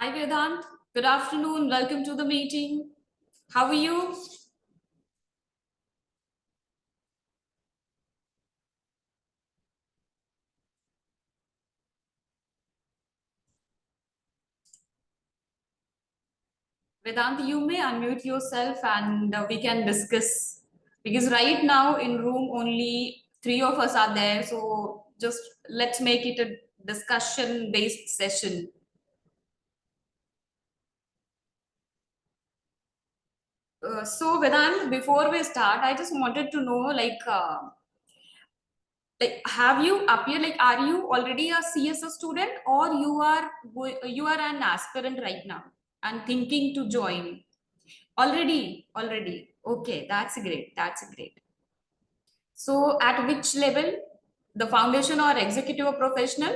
Hi Vedant, good afternoon. Welcome to the meeting. How are you? Vedant, you may unmute yourself and we can discuss because right now in room only three of us are there. So just let's make it a discussion based session. So Vedant, before we start, I just wanted to know like have you appear like are you already a CSS student or you are an aspirant right now and thinking to join? Already. Okay, that's great. That's great. So, at which level? The foundation or executive or professional?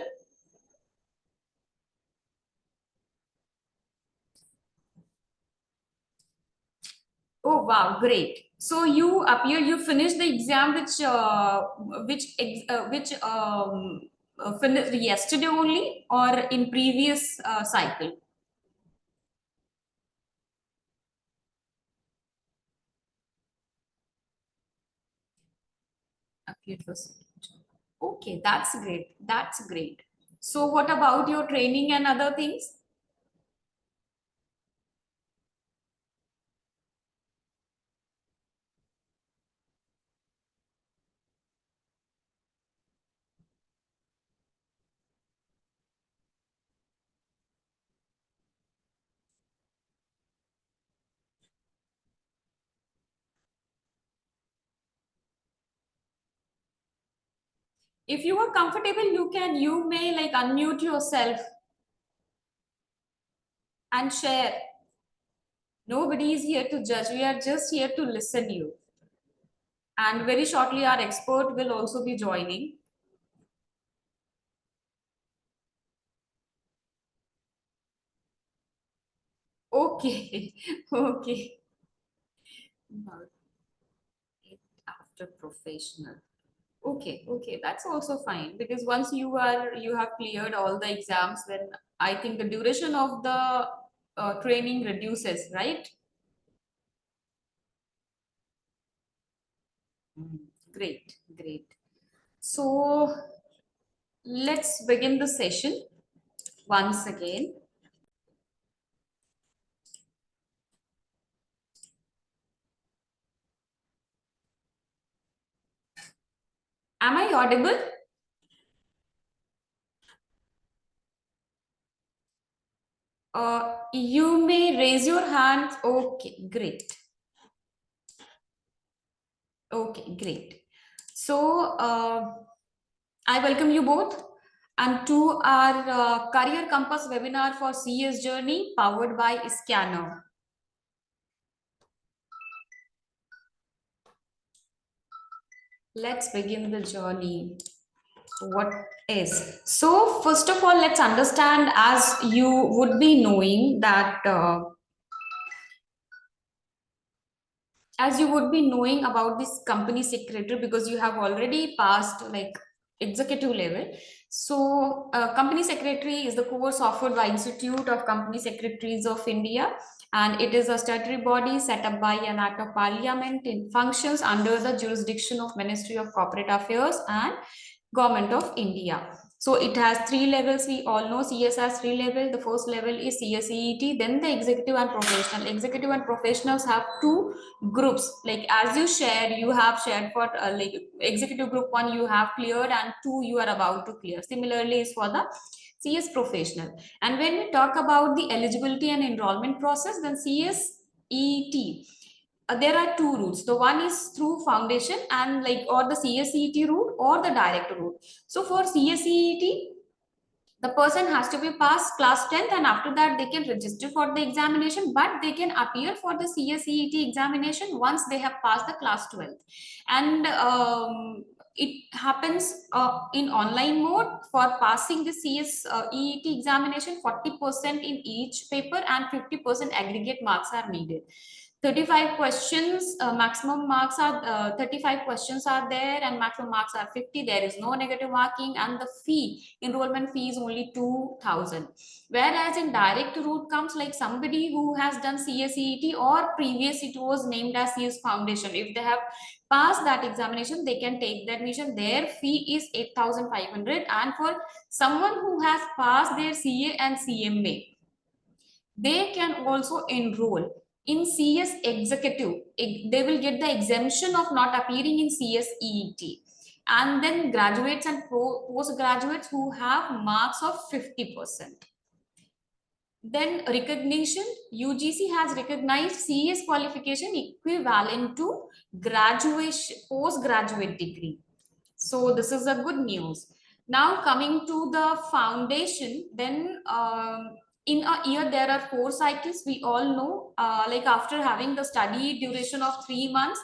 Oh, wow, great. So you appear you finished the exam which finished yesterday only or in previous cycle? Appeared first. Okay, that's great. That's great. So what about your training and other things? If you are comfortable, you may like unmute yourself and share. Nobody is here to judge. We are just here to listen you. And very shortly, our expert will also be joining. Okay, okay. About it after professional. Okay, that's also fine because once you have cleared all the exams, then I think the duration of the training reduces, right? Mm, great, great. So let's begin the session once again. Am I audible? You may raise your hand. Okay, great. Okay, great. So, I welcome you both and to our Career Compass webinar for CS Journey powered by Scanner. Let's begin the journey. What is? So, first of all, let's understand as you would be knowing that as you would be knowing about this company secretary because you have already passed like executive level. So company secretary is the course offered by Institute of Company Secretaries of India, and it is a statutory body set up by an act of parliament in functions under the jurisdiction of Ministry of Corporate Affairs and Government of India. So it has three levels. We all know CS has three levels. The first level is CSEET, then the executive and professional. Executive and professionals have two groups. Like as you shared, you have shared for like executive group one, you have cleared, and two you are about to clear. Similarly, is for the CS professional. And when we talk about the eligibility and enrollment process, then CSET there are two routes. The one is through foundation and like or the CSET route or the direct route. So for CSET, the person has to be past class 10th, and after that they can register for the examination, but they can appear for the CSET examination once they have passed the class 12th. And it happens in online mode. For passing the CSET examination, 40% in each paper and 50% aggregate marks are needed. 35 questions, maximum marks are 35 questions are there, and maximum marks are 50. There is no negative marking, and the enrollment fee is only 2,000. Whereas in direct route comes like somebody who has done CSET, or previous it was named as CS Foundation. If they have passed that examination, they can take the admission. Their fee is 8,500. And for someone who has passed their CA and CMA, they can also enroll in CS Executive. They will get the exemption of not appearing in CS EET. And then graduates and postgraduates who have marks of 50%. Then recognition, UGC has recognized CS qualification equivalent to graduation, postgraduate degree. So this is a good news. Now coming to the foundation, then in a year there are 4 cycles. We all know, like after having the study duration of 3 months,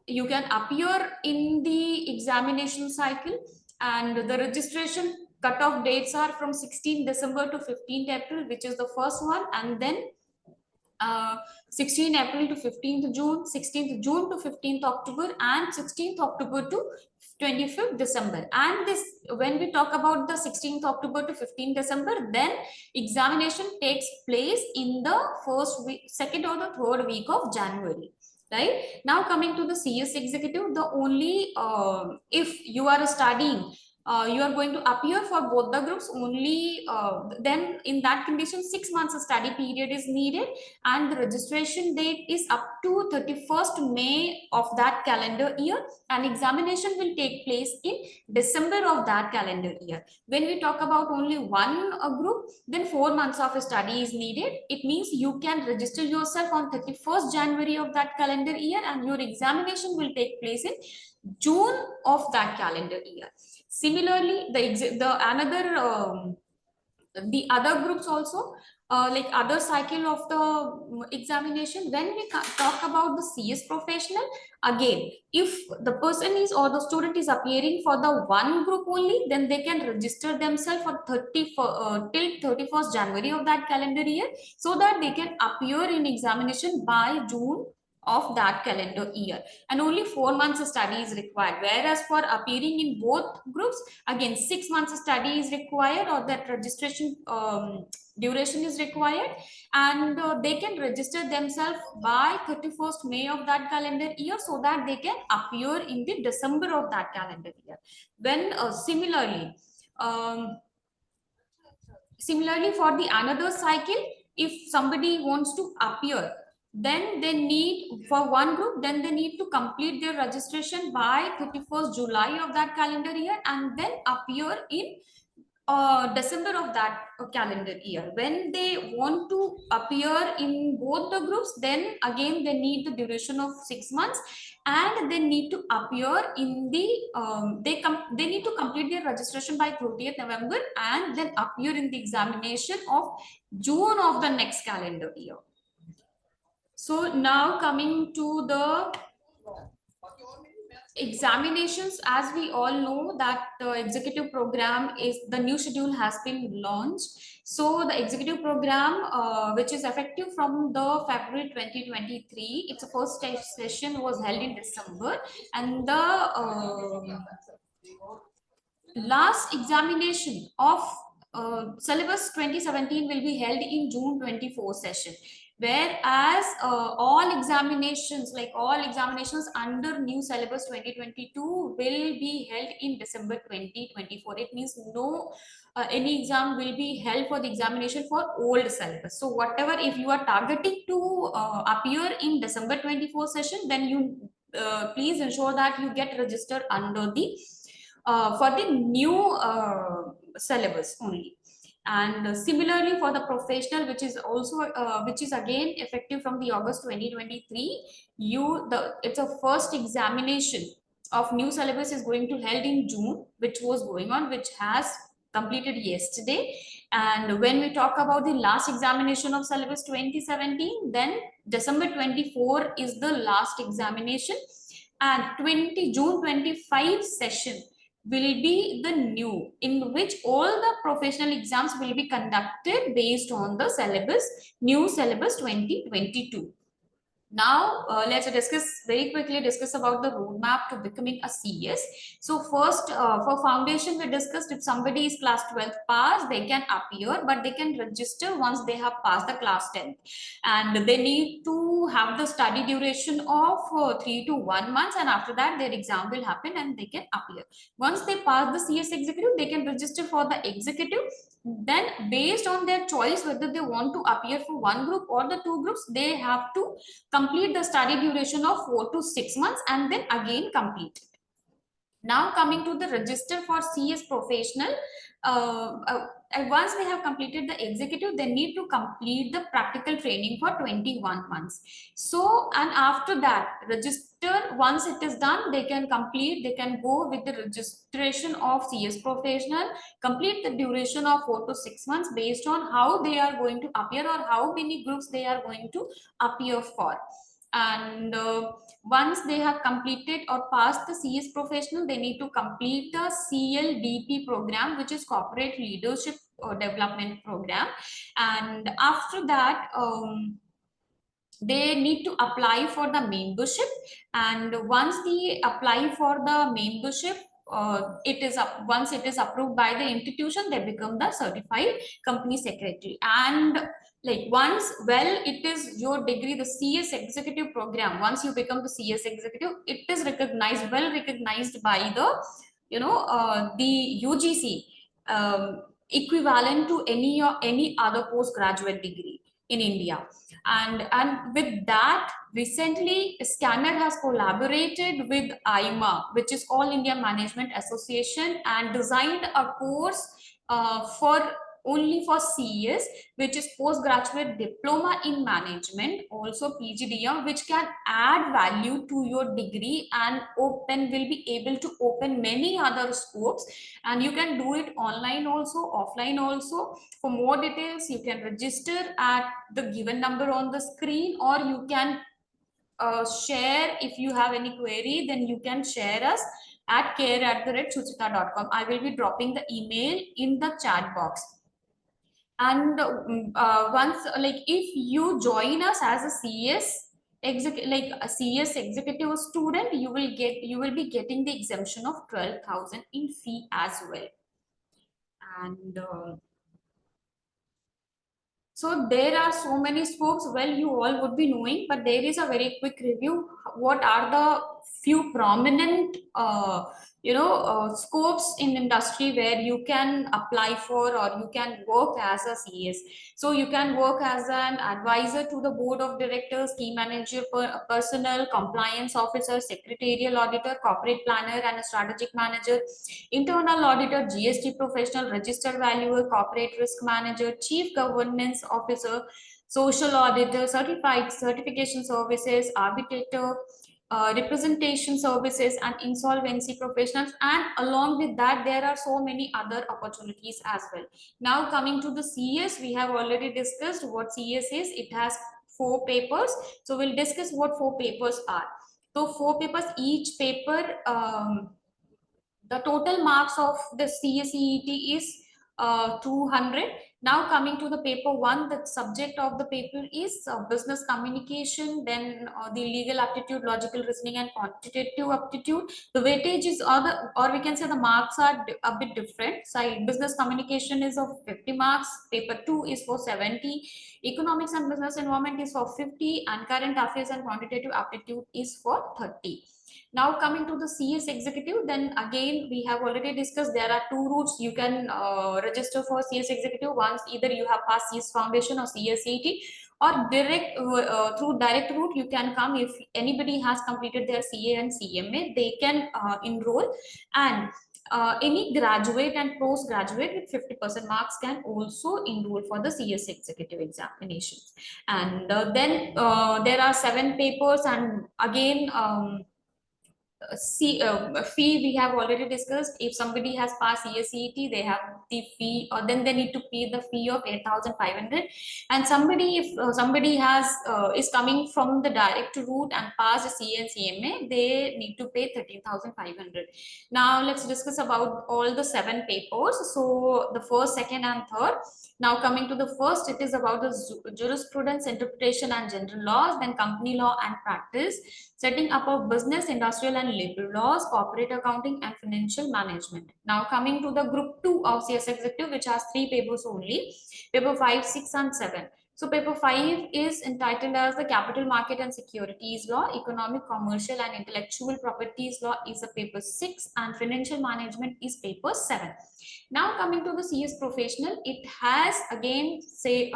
you can appear in the examination cycle, and the registration cutoff dates are from 16 December to 15th April, which is the first one, and then 16 April to 15th June, 16th June to 15th October, and 16th October to 25th December. And this, when we talk about the 16th October to 15th December, then examination takes place in the first week, second or the third week of January. Right now, coming to the CS Executive, the only if you are studying, you are going to appear for both the groups only. Then in that condition, 6 months of study period is needed, and the registration date is up to 31st May of that calendar year, and examination will take place in December of that calendar year. When we talk about only one group, then 4 months of study is needed. It means you can register yourself on 31st January of that calendar year, and your examination will take place in June of that calendar year. Similarly, the other groups also, like other cycle of the examination. When we talk about the CS professional, again, if the person is or the student is appearing for the one group only, then they can register themselves for till 31st January of that calendar year, so that they can appear in examination by June of that calendar year, and only 4 months of study is required. Whereas for appearing in both groups, again 6 months of study is required, or that registration duration is required, and they can register themselves by 31st May of that calendar year, so that they can appear in the December of that calendar year. When similarly for the another cycle, if somebody wants to appear, then they need, for one group, then they need to complete their registration by 31st July of that calendar year, and then appear in December of that calendar year. When they want to appear in both the groups, then again they need the duration of 6 months, and they need to appear in the they need to complete their registration by 30th November, and then appear in the examination of June of the next calendar year. So now coming to the examinations, as we all know that the executive program is, the new schedule has been launched. So the executive program, which is effective from the February 2023, its first session was held in December, and the last examination of syllabus 2017 will be held in June 24 session. Whereas all examinations under new syllabus 2022 will be held in December 2024. It means no any exam will be held for the examination for old syllabus. So whatever, if you are targeting to appear in December 24 session, then you please ensure that you get registered under the for the new syllabus only. And similarly for the professional, which is also which is again effective from the August 2023, it's a first examination of new syllabus is going to held in June, which was going on, which has completed yesterday. And when we talk about the last examination of syllabus 2017, then December 24 is the last examination, and June 25 session will be the new, in which all the professional exams will be conducted based on the syllabus, new syllabus 2022. Now let's discuss about the roadmap to becoming a CS. So first, for foundation, we discussed if somebody is class 12th pass, they can appear, but they can register once they have passed the class 10th, and they need to have the study duration of 3 to 1 months, and after that their exam will happen and they can appear. Once they pass the CS executive, they can register for the executive. Then based on their choice whether they want to appear for one group or the two groups, they have to complete the study duration of 4 to 6 months and then again complete it. Now coming to the register for CS professional, once they have completed the executive, they need to complete the practical training for 21 months. So, and after that, register, once it is done, they can complete, they can go with the registration of CS professional, complete the duration of 4 to 6 months based on how they are going to appear or how many groups they are going to appear for. And once they have completed or passed the CS professional, they need to complete the CLDP program, which is Corporate Leadership Development Program. And after that, they need to apply for the membership. And once they apply for the membership, once it is approved by the institution, they become the certified company secretary. And like once, well, it is your degree, the CS executive program, once you become the CS executive, it is recognized, well recognized by the, the UGC, equivalent to any other postgraduate degree in India. And with that, recently Scanner has collaborated with IMA, which is All India Management Association, and designed a course for only for CES, which is postgraduate diploma in management, also PGDM, which can add value to your degree and will be able to open many other scopes. And you can do it online also, offline also. For more details, you can register at the given number on the screen, or you can share. If you have any query, then you can share us at care@suchita.com. I will be dropping the email in the chat box. And once, like if you join us as a CS like a CS executive student, you will be getting the exemption of 12,000 in fee as well. And so there are so many scopes. Well, you all would be knowing, but there is a very quick review. What are the few prominent, scopes in industry where you can apply for or you can work as a CS? So you can work as an advisor to the board of directors, key manager, personnel, compliance officer, secretarial auditor, corporate planner, and a strategic manager, internal auditor, GST professional, registered valuer, corporate risk manager, chief governance officer, social auditor, certified certification services, arbitrator, representation services, and insolvency professionals. And along with that, there are so many other opportunities as well. Now coming to the CS, we have already discussed what CS is. It has 4 papers. So we'll discuss what 4 papers are. So 4 papers, each paper, the total marks of the CSEET is 200. Now coming to the paper 1, the subject of the paper is business communication, then the legal aptitude, logical reasoning, and quantitative aptitude. The weightage is other, or we can say the marks are a bit different. So business communication is of 50 marks, paper 2 is for 70, economics and business environment is for 50, and current affairs and quantitative aptitude is for 30. Now coming to the CS executive, then again we have already discussed there are 2 routes you can register for CS executive. Once either you have passed CS foundation or CSET, or through direct route you can come. If anybody has completed their CA and CMA, they can enroll. And any graduate and postgraduate with 50% marks can also enroll for the CS executive examinations. And then there are 7 papers, and again fee we have already discussed. If somebody has passed CSCET, they have the fee, or then they need to pay the fee of 8,500. And somebody, if somebody has is coming from the direct route and passed CA and CMA, they need to pay 13,500. Now let's discuss about all the 7 papers. So the first, second, and third. Now coming to the first, it is about the jurisprudence, interpretation, and general laws, then company law and practice, setting up of business, industrial, and labor laws, corporate accounting, and financial management. Now coming to the group 2 of CS Executive, which has 3 papers only, paper 5, 6, and 7. So paper 5 is entitled as the Capital Market and Securities Law, Economic, Commercial, and Intellectual Properties Law is a paper 6, and Financial Management is paper 7. Now coming to the CS Professional, it has again say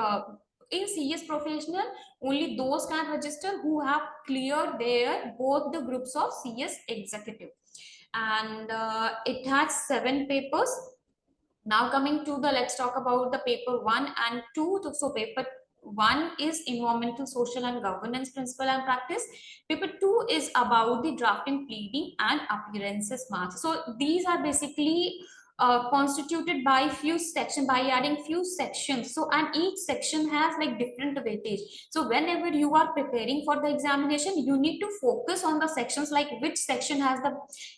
in CS Professional, only those can register who have cleared their both the groups of CS Executive, and it has 7 papers. Now coming to the, let's talk about the paper 1 and 2. So paper 1 is environmental, social, and governance principle and practice. Paper 2 is about the drafting, pleading, and appearances marks. So these are basically constituted by few sections, by adding few sections. So and each section has like different weightage. So whenever you are preparing for the examination, you need to focus on the sections, like which section has the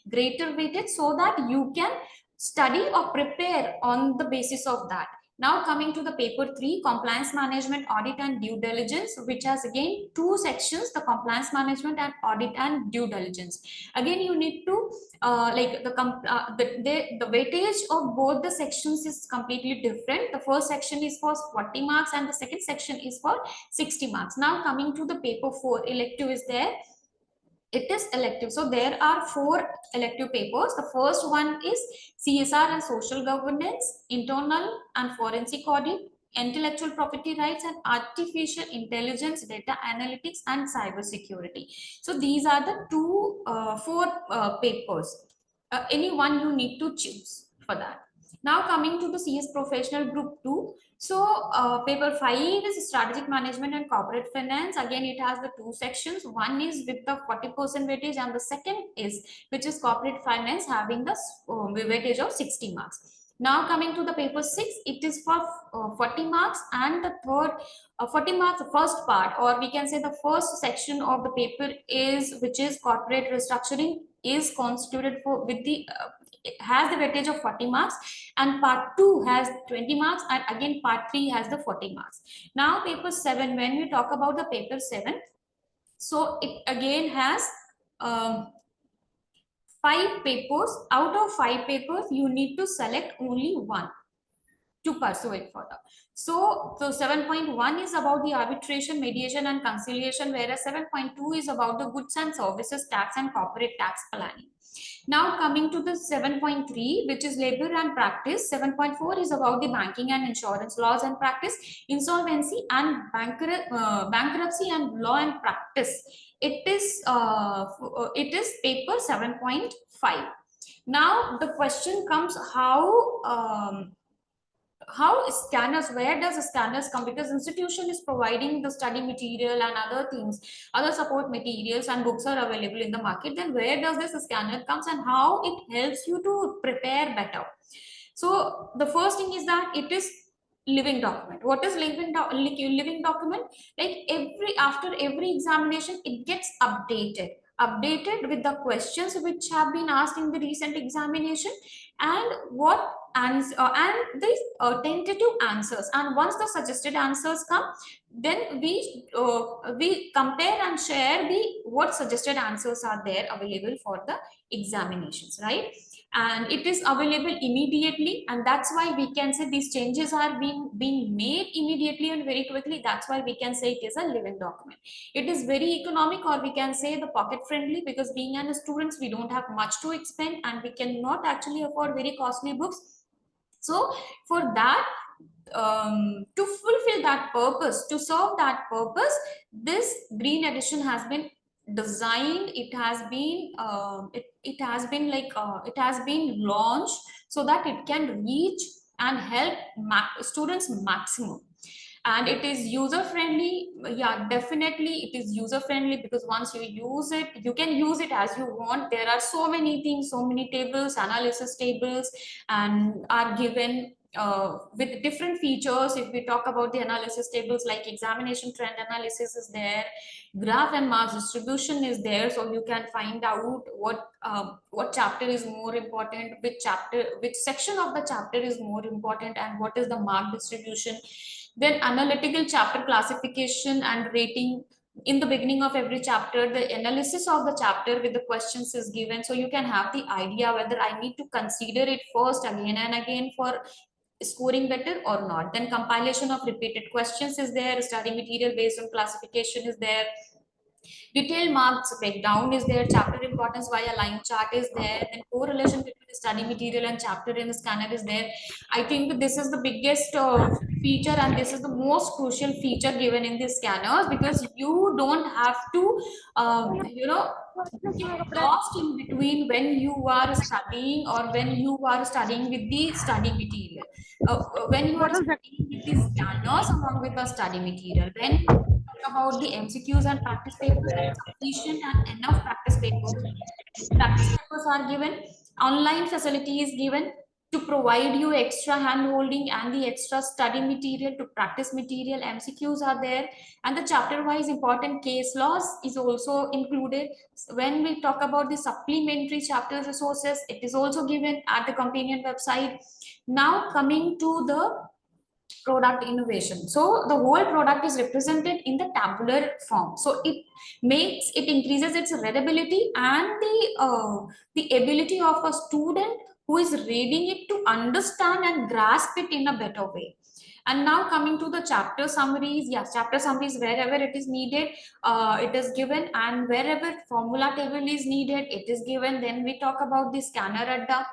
greater weightage, so that you can study or prepare on the basis of that. Now coming to the paper 3, compliance management, audit, and due diligence, which has again 2 sections, the compliance management and audit and due diligence. Again, you need to like the weightage of both the sections is completely different. The first section is for 40 marks and the second section is for 60 marks. Now coming to the paper 4, elective is there. It is elective. So there are 4 elective papers. The first one is CSR and social governance, internal and forensic audit, intellectual property rights, and artificial intelligence, data analytics, and cyber security. So these are the 4 papers. Any one you need to choose for that. Now coming to the CS Professional Group 2. So paper 5 is strategic management and corporate finance. Again, it has the 2 sections. One is with the 40% weightage, and the second is which is corporate finance, having the weightage of 60 marks. Now coming to the paper 6, it is for 40 marks, and the third 40 marks, the first part, or we can say the first section of the paper is, which is corporate restructuring, is constituted for with the it has the weightage of 40 marks, and part 2 has 20 marks, and again part 3 has the 40 marks. Now paper 7, when we talk about the paper 7, so it again has 5 papers. Out of 5 papers, you need to select only one to pursue it further. So 7.1 is about the arbitration, mediation, and conciliation, whereas 7.2 is about the goods and services tax and corporate tax planning. Now coming to the 7.3, which is labor and practice. 7.4 is about the banking and insurance laws and practice, insolvency and bankruptcy and law and practice. It is paper 7.5. Now the question comes, how scanners, where does scanners come, because institution is providing the study material and other things, other support materials and books are available in the market, then where does this scanner comes and how it helps you to prepare better? So the first thing is that it is living document. What is living document? Like after every examination, it gets updated with the questions which have been asked in the recent examination, and what answer and the tentative answers, and once the suggested answers come, then we compare and share the what suggested answers are there available for the examinations, right? And it is available immediately, and that's why we can say these changes are being made immediately and very quickly. That's why we can say it is a living document. It is very economic, or we can say the pocket friendly, because being an students, we don't have much to expend and we cannot actually afford very costly books. So for that, to fulfill that purpose, to serve that purpose, this green edition has been designed. It has been it has been launched so that it can reach and help students maximum. and it is user friendly. Yeah, definitely it is user friendly, because once you use it, you can use it as you want. There are so many things, so many tables, analysis tables, and are given with different features. If we talk about the analysis tables, like examination trend analysis is there, graph and marks distribution is there, so you can find out what chapter is more important, which section of the chapter is more important, and what is the mark distribution. Then analytical chapter classification and rating. In the beginning of every chapter, the analysis of the chapter with the questions is given, so you can have the idea whether I need to consider it first again and again for scoring better or not. Then compilation of repeated questions is there, study material based on classification is there, detailed marks breakdown is there, chapter importance via line chart is there, then correlation between the study material and chapter in the scanner is there. I think this is the biggest feature, and this is the most crucial feature given in the scanners, because you don't have to get lost in between when you are studying or when you are studying with the study material. When you are studying with the scanners along with the study material, when talk about the MCQs and practice papers, there is sufficient and enough practice papers. Practice papers are given, online facility is given to provide you extra hand holding and the extra study material to practice material. MCQs are there, and the chapter wise important case laws is also included. When we talk about the supplementary chapter resources, it is also given at the companion website. Now coming to the product innovation, so the whole product is represented in the tabular form, so it increases its readability and the ability of a student who is reading it to understand and grasp it in a better way. And now coming to the chapter summaries, yes, chapter summaries wherever it is needed, it is given, and wherever formula table is needed, it is given. Then we talk about the scanner adda.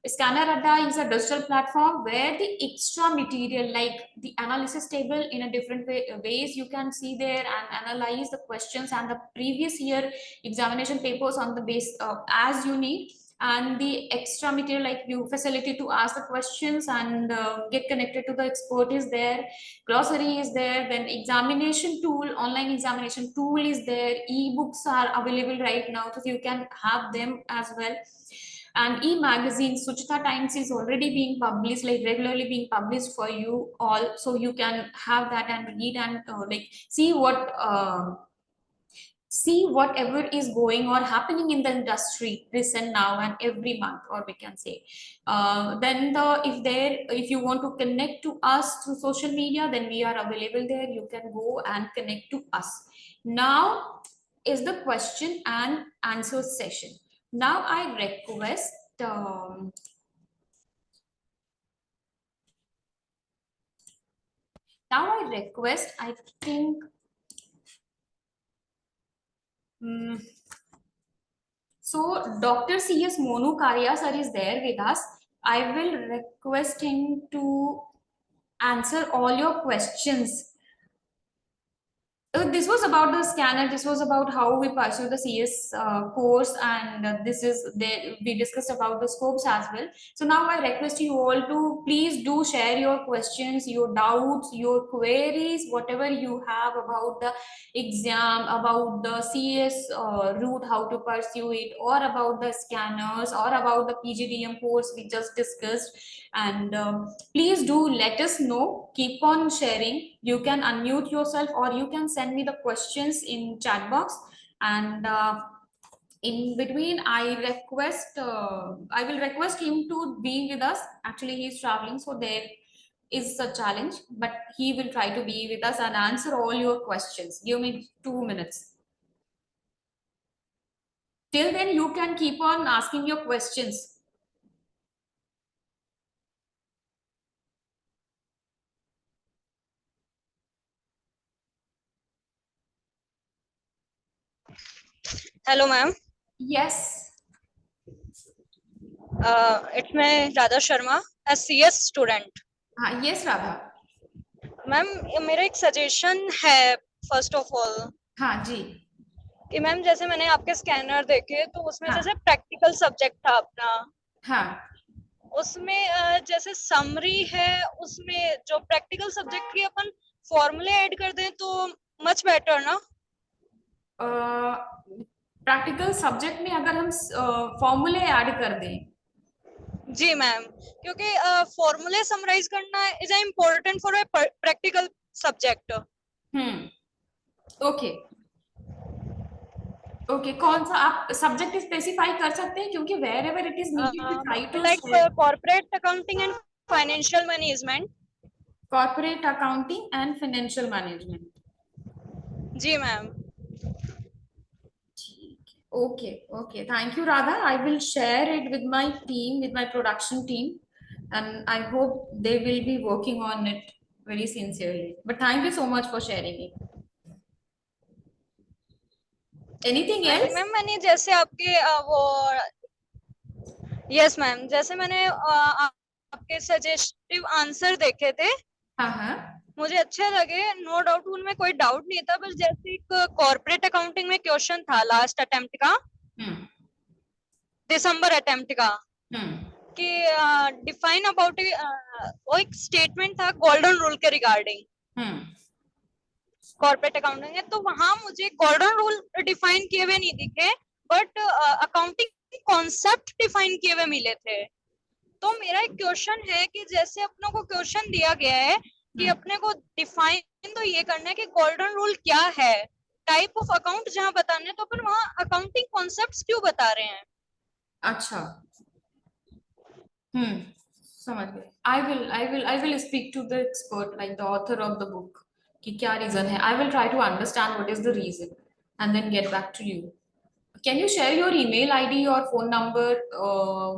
Scanner Adda is a digital platform where the extra material, like the analysis table in a different ways, you can see there and analyze the questions and the previous year examination papers on the base as you need. And the extra material, like you facility to ask the questions and get connected to the expert is there. Glossary is there. Then examination tool, online examination tool is there. E-books are available right now, so you can have them as well. And e-magazine Suchita Times is already being published, like regularly being published for you all, so you can have that and read and like see whatever is going or happening in the industry this and now and every month, or we can say. Then the if you want to connect to us through social media, then we are available there, you can go and connect to us. Now is the question and answer session. Now I request I think mm, so Dr. CS Monu Karya sir is there with us. I will request him to answer all your questions. This was about the scanner. This was about how we pursue the CS course, and we discussed about the scopes as well. So now I request you all to please do share your questions, your doubts, your queries, whatever you have about the exam, about the CS route, how to pursue it, or about the scanners, or about the PGDM course we just discussed. And please do let us know. Keep on sharing. You can unmute yourself, or you can send me the questions in chat box. And in between, I will request him to be with us. Actually, he's traveling, so there is a challenge, but he will try to be with us and answer all your questions. Give me 2 minutes. Till then, you can keep on asking your questions. Hello, ma'am. Yes. It's me, Radha Sharma, a CS student. Yes, Radha. Ma'am मेरा एक suggestion है first of all हाँ जी कि ma'am जैसे मैंने आपके scanner देखे तो उसमें हाँ जैसे प्रैक्टिकल सब्जेक्ट था अपना, हाँ उसमें जैसे समरी है, उसमें जो प्रैक्टिकल सब्जेक्ट की अपन फॉर्मूले ऐड कर दें तो मच बेटर ना? प्रैक्टिकल सब्जेक्ट में अगर हम फॉर्मूले ऐड कर दें? जी मैम, क्योंकि फॉर्मूले समराइज करना is important for a practical subject. Okay okay, कौन सा आप सब्जेक्ट स्पेसिफाई कर सकते हैं, क्योंकि wherever it is needed we try to like share. Corporate accounting and financial management. Corporate accounting and financial management. जी ma'am. Okay, okay. Thank you, Radha. I will share it with my team, with my production team, and I hope they will be working on it very sincerely. But thank you so much for sharing it. Anything else? Ma'am मैंने जैसे आपके वो yes ma'am, जैसे मैंने आपके suggestive answer देखे थे, हाँ। मुझे अच्छे लगे, नो डाउट, उनमें कोई डाउट नहीं था। बस जैसे एक कॉर्पोरेट अकाउंटिंग में क्वेश्चन था लास्ट अटेम्प्ट का, हम्म दिसंबर अटेम्प्ट का, हम्म कि डिफाइन अबाउट वो एक स्टेटमेंट था गोल्डन रूल के रिगार्डिंग हम्म कॉर्पोरेट अकाउंटिंग है, तो वहां मुझे गोल्डन रूल डिफाइन किए हुए नहीं दिखे, बट अकाउंटिंग कॉन्सेप्ट डिफाइन किए हुए मिले थे। तो मेरा एक क्वेश्चन है कि जैसे अपनों को क्वेश्चन दिया गया है कि हम्म अपने को डिफाइन तो ये करना है कि गोल्डन रूल क्या है, टाइप ऑफ अकाउंट जहां बताने, तो अपन वहां अकाउंटिंग कॉन्सेप्ट्स क्यों बता रहे हैं? अच्छा। हम्म समझ गए। I will speak to the expert, like the author of the book, कि क्या रीजन है. I will try to understand what is the reason and then get back to you. Can you share your email ID or phone number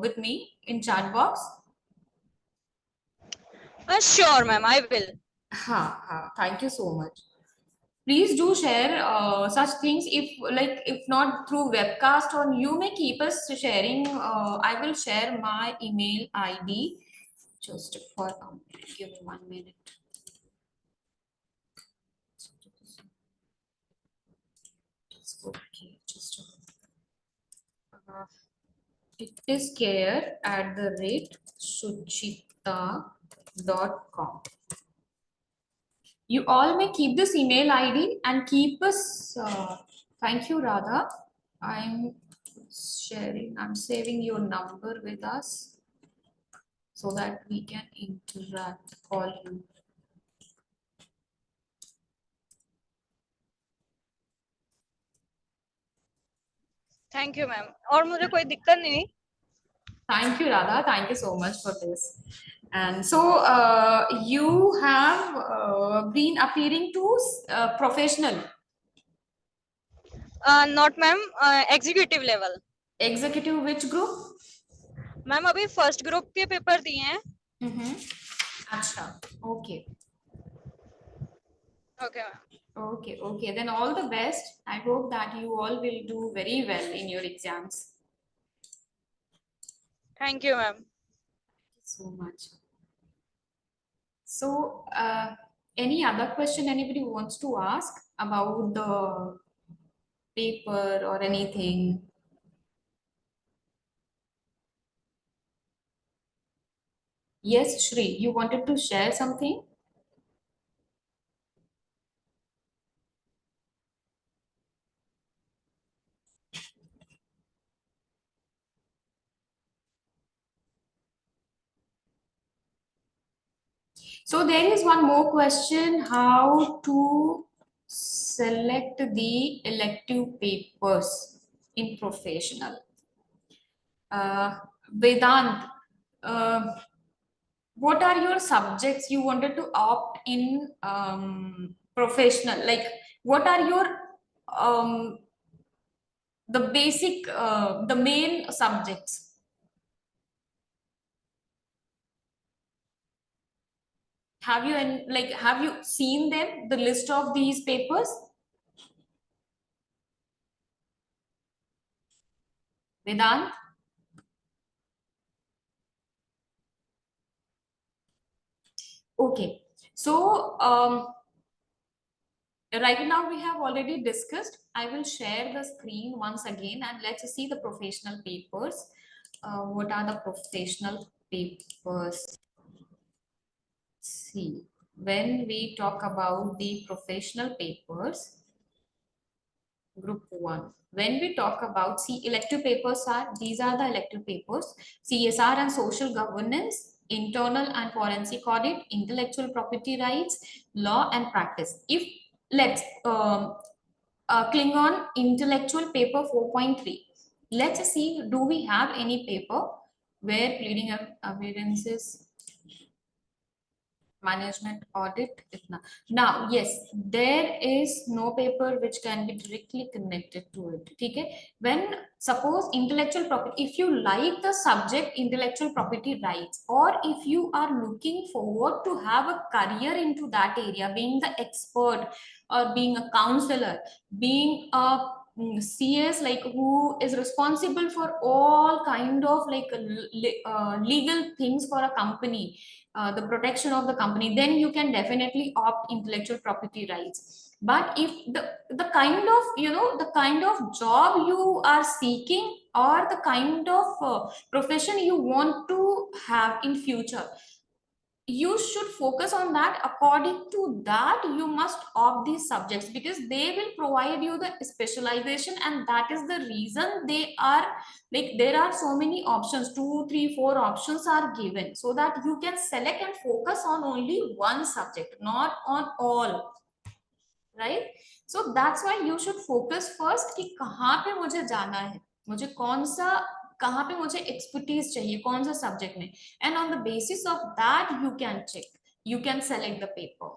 with me in chat box? Sure ma'am, I will. हाँ, thank you so much. Please do share such things, if like if not through webcast, or you may keep us sharing. I will share my email ID just for give me 1 minute. Okay, just uh, it is care@suchita.com. You all may keep this email ID and keep us. Thank you, Radha. I'm I'm saving your number with us so that we can interact, call you. Thank you ma'am, और मुझे कोई दिक्कत नहीं हुई। Thank you, Radha. Thank you so much for this. And so you have been appearing to professional, not ma'am, executive level. executive, which group? Ma'am अभी first group के paper दिए हैं। Mm-hmm. Acha. Okay. Okay ma'am. Okay. Okay. Then all the best. I hope that you all will do very well in your exams. Thank you ma'am. So much. So, any other question anybody wants to ask about the paper or anything? Yes, Shri, you wanted to share something? So there is one more question, how to select the elective papers in professional. Vedant, uh, what are your subjects you wanted to opt in professional? Like, what are your um, the main subjects? Have you seen them, the list of these papers? Vedant? Okay. So, right now we have already discussed. I will share the screen once again and let's see the professional papers. What are the professional papers? See. when we talk about the professional papers, group 1, when we talk about, see, elective papers are, these are the elective papers: CSR and social governance, internal and forensic audit, intellectual property rights, law and practice. If let's cling on intellectual paper 4.3, let's see, do we have any paper where pleading evidences, management audit, itna. Now yes, there is no paper which can be directly connected to it. Okay, when suppose intellectual property, if you like the subject intellectual property rights, or if you are looking forward to have a career into that area, being the expert or being a counselor, being a CS, like who is responsible for all kind of like legal things for a company, the protection of the company, then you can definitely opt intellectual property rights. But if the kind of, you know, the kind of job you are seeking, or the kind of profession you want to have in future, you should focus on that. According to that, you must opt these subjects, because they will provide you the specialization, and that is the reason they are like, there are so many options, 2 3 4 options are given, so that you can select and focus on only one subject, not on all, right? So that's why you should focus first कि कहाँ पे मुझे जाना है, मुझे कौन सा, कहाँ पे मुझे एक्सपर्टीज चाहिए, कौन सा सब्जेक्ट में, and on the basis of that you can check, you can select the paper.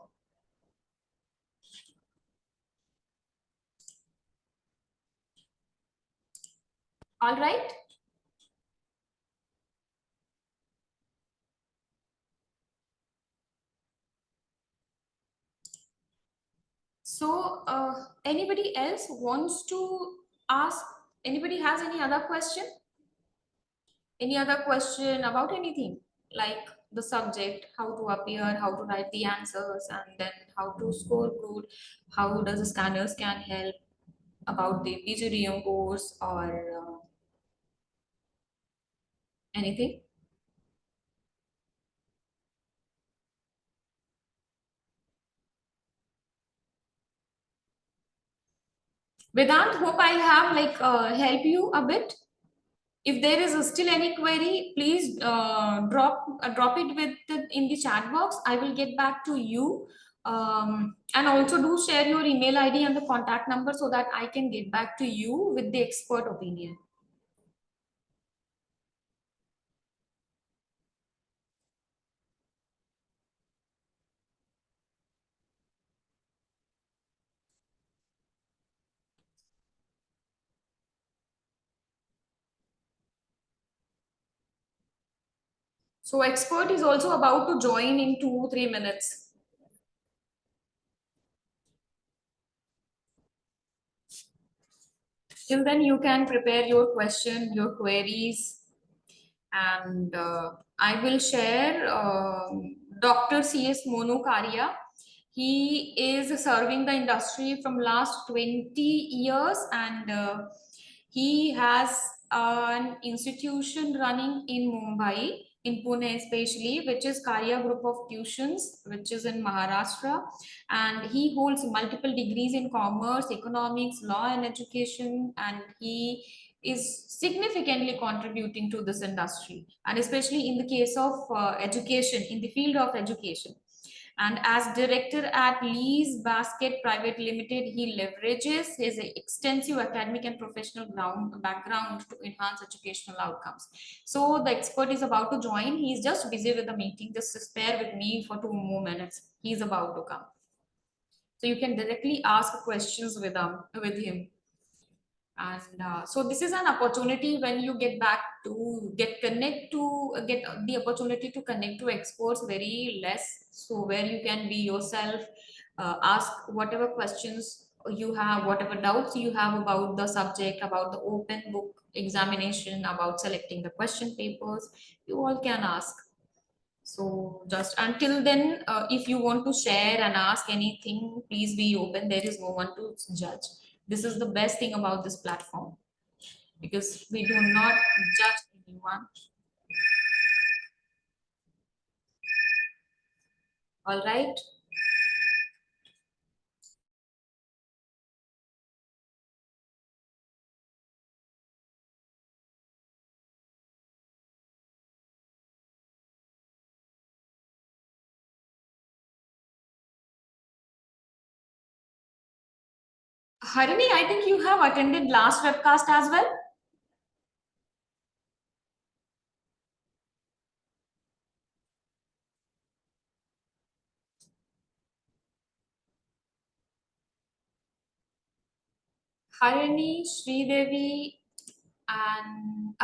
All right. So anybody else wants to ask, anybody has any other question, any other question about anything, like the subject, how to appear, how to write the answers, and then how to score good, how does the scanners can help, about the PGDM course, or anything? Vedant, hope I have like help you a bit. If there is still any query, please drop it with in the chat box. I will get back to you. And also do share your email ID and the contact number, so that I can get back to you with the expert opinion. So expert is also about to join in 2 3 minutes. Till then, you can prepare your question, your queries, and I will share Dr. C.S. Monu Karia. He is serving the industry from last 20 years, and he has an institution running in Mumbai, in Pune especially, which is Karya Group of Tuitions, which is in Maharashtra. And he holds multiple degrees in commerce, economics, law, and education. And he is significantly contributing to this industry, and especially in the case of education, in the field of education. And as director at Lee's Basket Private Limited, he leverages his extensive academic and professional background to enhance educational outcomes. So the expert is about to join. He's just busy with the meeting. Just spare with me for 2 more minutes. He's about to come. So you can directly ask questions with him. And so this is an opportunity when you get back to get the opportunity to connect to experts very less, so where you can be yourself, ask whatever questions you have, whatever doubts you have about the subject, about the open book examination, about selecting the question papers, you all can ask. So just until then, if you want to share and ask anything, please be open. There is no one to judge. This is the best thing about this platform, because we do not judge anyone. All right. Harini, I think you have attended last webcast as well. Harini, Sridevi, and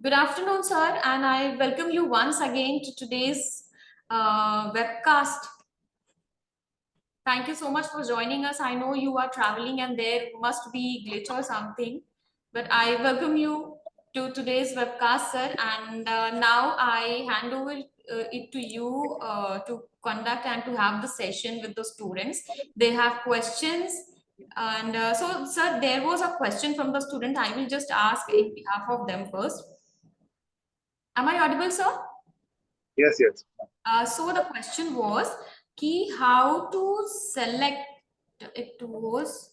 good afternoon, sir, and I welcome you once again to today's webcast. Thank you so much for joining us. I know you are traveling and there must be glitch or something, but I welcome you to today's webcast, sir. And now I hand over it to you to conduct and to have the session with the students. They have questions. And so, sir, there was a question from the student. I will just ask in behalf of them first. Am I audible, sir? Yes, yes. So the question was, key how to select it was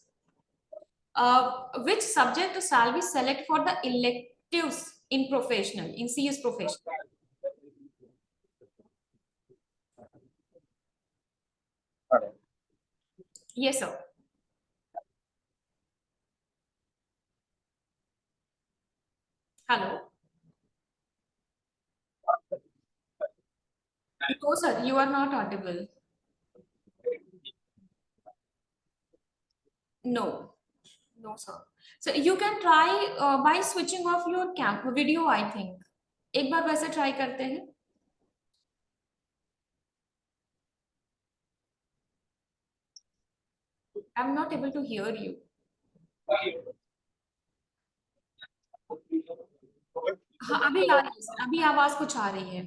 which subject shall we select for the electives in professional in CS professional? Hello. Yes, sir. Hello. No, sir, you are not audible. No, no, sir. So you can try by switching off your video, I think. एक बार वैसे try करते हैं. I'm not able to hear you. हाँ, अभी आ रही है sir, अभी आवाज कुछ आ रही है.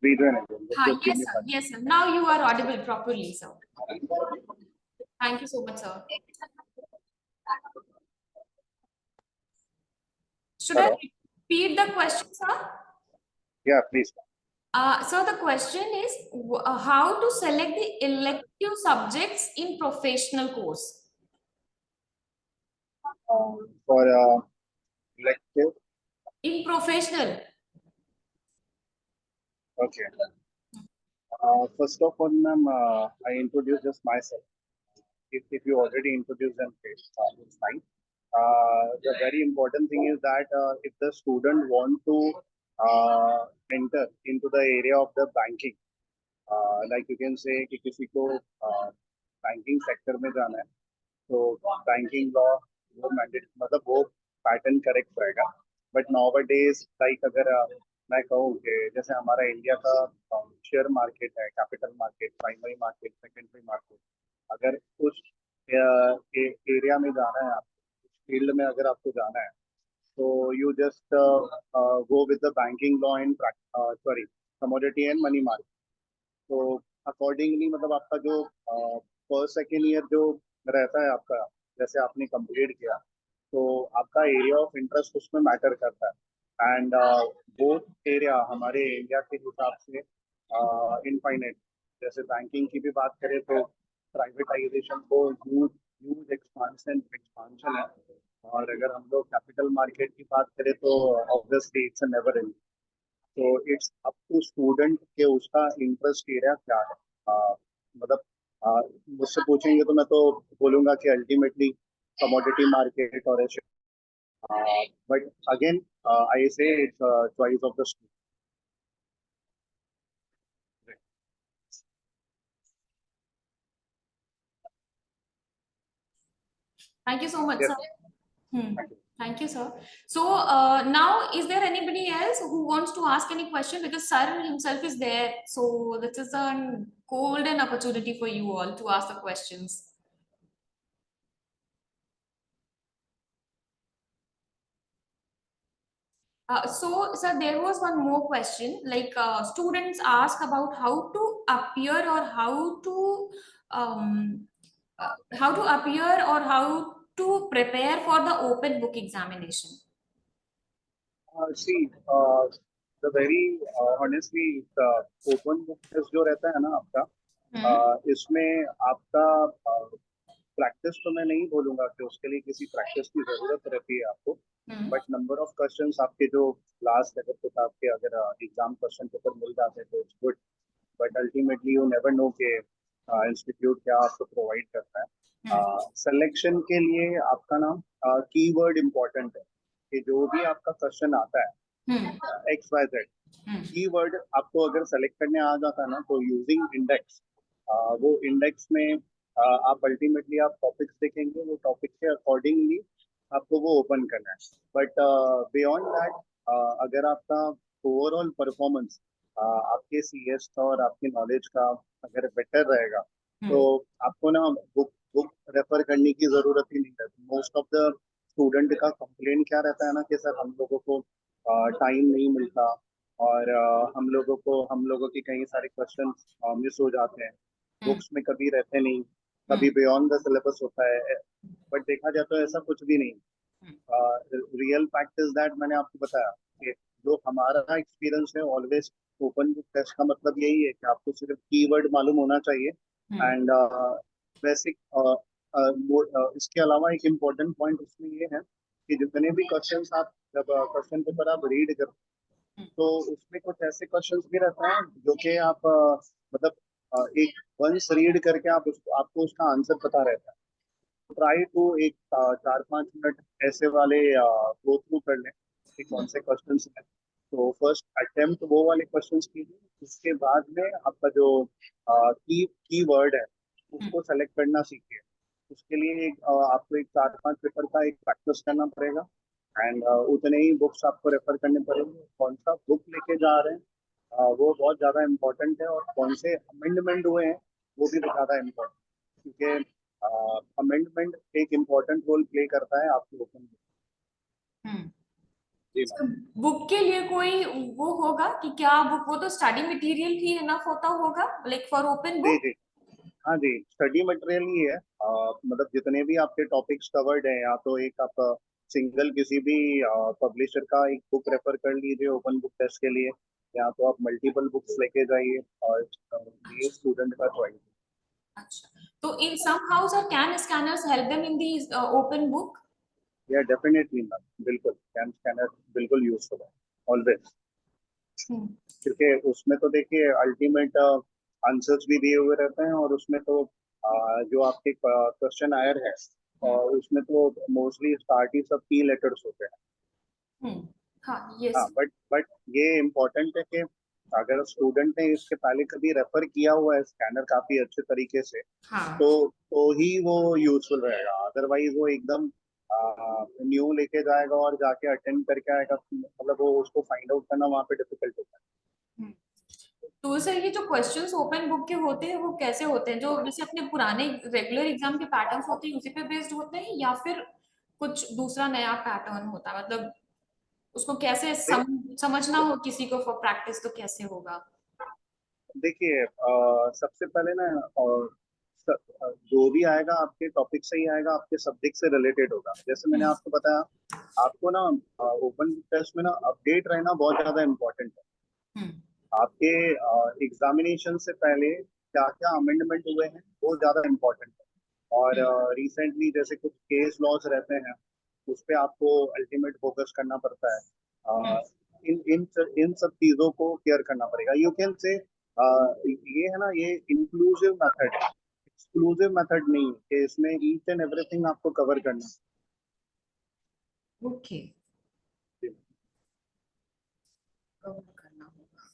Read and again. हाँ, Just give yes me sir, 5 yes sir. Now you are audible properly, sir. Thank you so much, sir. Should I Hello. repeat the question, sir? Yeah, please. So the question is how to select the elective subjects in professional course? For elective, In professional. okay. First of all, ma'am, I introduce just myself. If you already introduced them, it's fine. The very important thing is that if the student want to enter into the area of the banking, like you can say कि किसी को banking sector में जाना है, तो banking law वो mandate मतलब वो पैटर्न करेक्ट रहेगा. बट नाउ डेज लाइक अगर मैं कहूँ कि जैसे हमारा इंडिया का शेयर मार्केट है, capital market, primary market, secondary market, अगर उस एरिया में जाना है, आपको उस फील्ड में अगर आपको जाना है, तो you just go with the banking law and sorry commodity and money market. तो अकॉर्डिंगली मतलब आपका जो फर्स्ट सेकेंड ईयर जो रहता है आपका, जैसे आपने कंप्लीट किया, तो आपका एरिया ऑफ इंटरेस्ट उसमें मैटर करता है. एंड बोथ एरिया हमारे इंडिया के हिसाब से इनफाइनाइट. जैसे बैंकिंग की भी बात करें तो प्राइवेटाइजेशन को ह्यूज ह्यूज एक्सपांशन है. और अगर हम लोग कैपिटल मार्केट की बात करें तो ऑब्वियसली इट्स नेवर एंडिंग. तो इट्स अप टू स्टूडेंट के उसका इंटरेस्ट एरिया क्या है. मतलब मुझसे पूछेंगे तो मैं तो बोलूंगा कि अल्टीमेटली कमोडिटी मार्केट और ऐसे. बट अगेन आई से it's choice of the student. Thank you so much, Yes, sir. Hmm. thank you. Thank you, sir. So now, is there anybody else who wants to ask any question? Because sir himself is there. So this is a golden opportunity for you all to ask the questions. So, sir, there was one more question. Like students ask about how to appear or how to appear or how to prepare for the open book examination? See, the very honestly, open book test जो रहता है ना आपका, इसमें आपका practice तो मैं नहीं बोलूंगा कि उसके लिए किसी प्रैक्टिस की जरूरत रहती है आपको, बट नंबर ऑफ क्वेश्चंस आपके जो लास्ट अगर कुछ आपके अगर एग्जाम क्वेश्चन पेपर मिल जाते हैं तो it's good, but ultimately you never know के इंस्टीट्यूट क्या आपको प्रोवाइड करता है। सिलेक्शन के लिए आपका ना कीवर्ड इम्पोर्टेंट है कि जो भी आपका क्वेश्चन आता है एक्स वाई जेड, कीवर्ड आपको अगर सेलेक्ट करने आ जाता है ना तो यूजिंग इंडेक्स, वो इंडेक्स में आप अल्टीमेटली आप टॉपिक्स देखेंगे, वो टॉपिक के अकॉर्डिंगली आपको वो ओपन करना है। बट बियॉन्ड दैट अगर आपका ओवरऑल परफॉर्मेंस आपके सीएस का और आपके नॉलेज का अगर बेटर रहेगा तो आपको ना बुक बुक रेफर करने की जरूरत ही नहीं रहती। मोस्ट ऑफ द स्टूडेंट का कंप्लेन क्या रहता है ना कि सर हम लोगों को टाइम नहीं मिलता और हम लोगों की कई सारे क्वेश्चंस मिस हो जाते हैं, बुक्स में कभी रहते नहीं, कभी बियॉन्ड द सिलेबस होता है, बट देखा जाए तो ऐसा कुछ भी नहीं। रियल फैक्ट इज दैट मैंने आपको बताया कि जो हमारा एक्सपीरियंस है ऑलवेज ओपन बुक टेस्ट का मतलब यही है कि आपको सिर्फ कीवर्ड मालूम होना चाहिए एंड बेसिक। इसके अलावा एक इम्पोर्टेंट पॉइंट उसमें ये है कि जितने भी क्वेश्चंस आप जब क्वेश्चन पेपर आप रीड करते तो उसमें कुछ ऐसे क्वेश्चंस भी रहते हैं जो कि आप मतलब एक वंस रीड करके आपको उसका आंसर पता रहता है। ट्राई टू एक 4-5 मिनट ऐसे वाले गो थ्रू कर लें कि कौन से क्वेश्चंस हैं। तो फर्स्ट अटेम्प्ट वो वाले क्वेश्चंस कीजिए, उसके बाद में आपका जो की वर्ड है उसको सेलेक्ट करना सीखिए। उसके लिए आपको एक 4-5 पेपर का एक प्रैक्टिस करना पड़ेगा एंड उतने ही बुक्स आपको रेफर करने पड़ेंगे। कौन सा बुक लेके जा रहे हैं वो बहुत ज़्यादा इम्पोर्टेंट है, और कौन से अमेंडमेंट हुए हैं वो भी ज़्यादा इम्पोर्टेंट, क्योंकि अमेंडमेंट एक इम्पोर्टेंट रोल प्ले करता है आपके ओपन बुक। जी मैम। बुक के लिए कोई वो होगा कि क्या बुक, वो तो स्टडी मटेरियल ही इनफ होता होगा लाइक फॉर ओपन जी बुक? जी, हाँ जी, स्टडी मटेरियल ही है। मतलब जितने भी आपके टॉपिक्स कवर्ड हैं, या तो एक आप सिंगल किसी भी पब्लिशर का एक बुक रेफर कर लीजिए ओपन बुक टेस्ट के लिए, या तो आप मल्टीपल बुक्स लेके जाइए, और ये स्टूडेंट का चॉइस। अच्छा, तो in some house or can scanners help them in these open book? या डेफिनेटली मैम, बिल्कुल कैन स्कैनर बिल्कुल यूजफुल है ऑलवेज, क्योंकि उसमें तो देखिए अल्टीमेट आंसर्स भी दिए हुए रहते हैं, और उसमें तो जो आपके क्वेश्चन आयर है और उसमें तो मोस्टली स्टार्ट ही सब की लेटर्स होते हैं। हाँ, yes. हाँ, बट ये इम्पोर्टेंट है कि अगर स्टूडेंट ने इसके पहले कभी रेफर किया हुआ है स्कैनर काफी अच्छे तरीके से, हाँ, तो ही वो यूजफुल रहेगा। अदरवाइज वो एकदम न्यू लेके जाएगा और जाके अटेंड करके आएगा, मतलब वो उसको फाइंड आउट करना वहाँ पे डिफिकल्ट होता है। तो सर ये जो क्वेश्चंस ओपन बुक के होते हैं वो कैसे होते हैं? जो जैसे अपने पुराने रेगुलर एग्जाम के पैटर्न्स होते हैं उसी पे बेस्ड होते हैं, या फिर कुछ दूसरा नया पैटर्न होता है? मतलब उसको कैसे समझना हो किसी को फॉर प्रैक्टिस तो कैसे होगा? देखिए सबसे पहले ना जो भी आएगा आपके टॉपिक से ही आएगा, आपके सब्जेक्ट से रिलेटेड होगा। जैसे मैंने आपको बताया, आपको ना ओपन टेस्ट में ना अपडेट रहना बहुत ज्यादा इम्पोर्टेंट है। आपके एग्जामिनेशन से पहले क्या क्या अमेंडमेंट हुए हैं वो ज्यादा इम्पोर्टेंट है, और रिसेंटली जैसे कुछ केस लॉज रहते हैं उस पे आपको अल्टीमेट फोकस करना पड़ता है। इन इन इन सब चीजों को केयर करना पड़ेगा। यू कैन से ये है ना, ये इंक्लूसिव मेथड है, एक्सक्लूसिव मेथड नहीं है कि इसमें ईच एंड एवरीथिंग आपको कवर करना ओके, है। कवर करना होगा।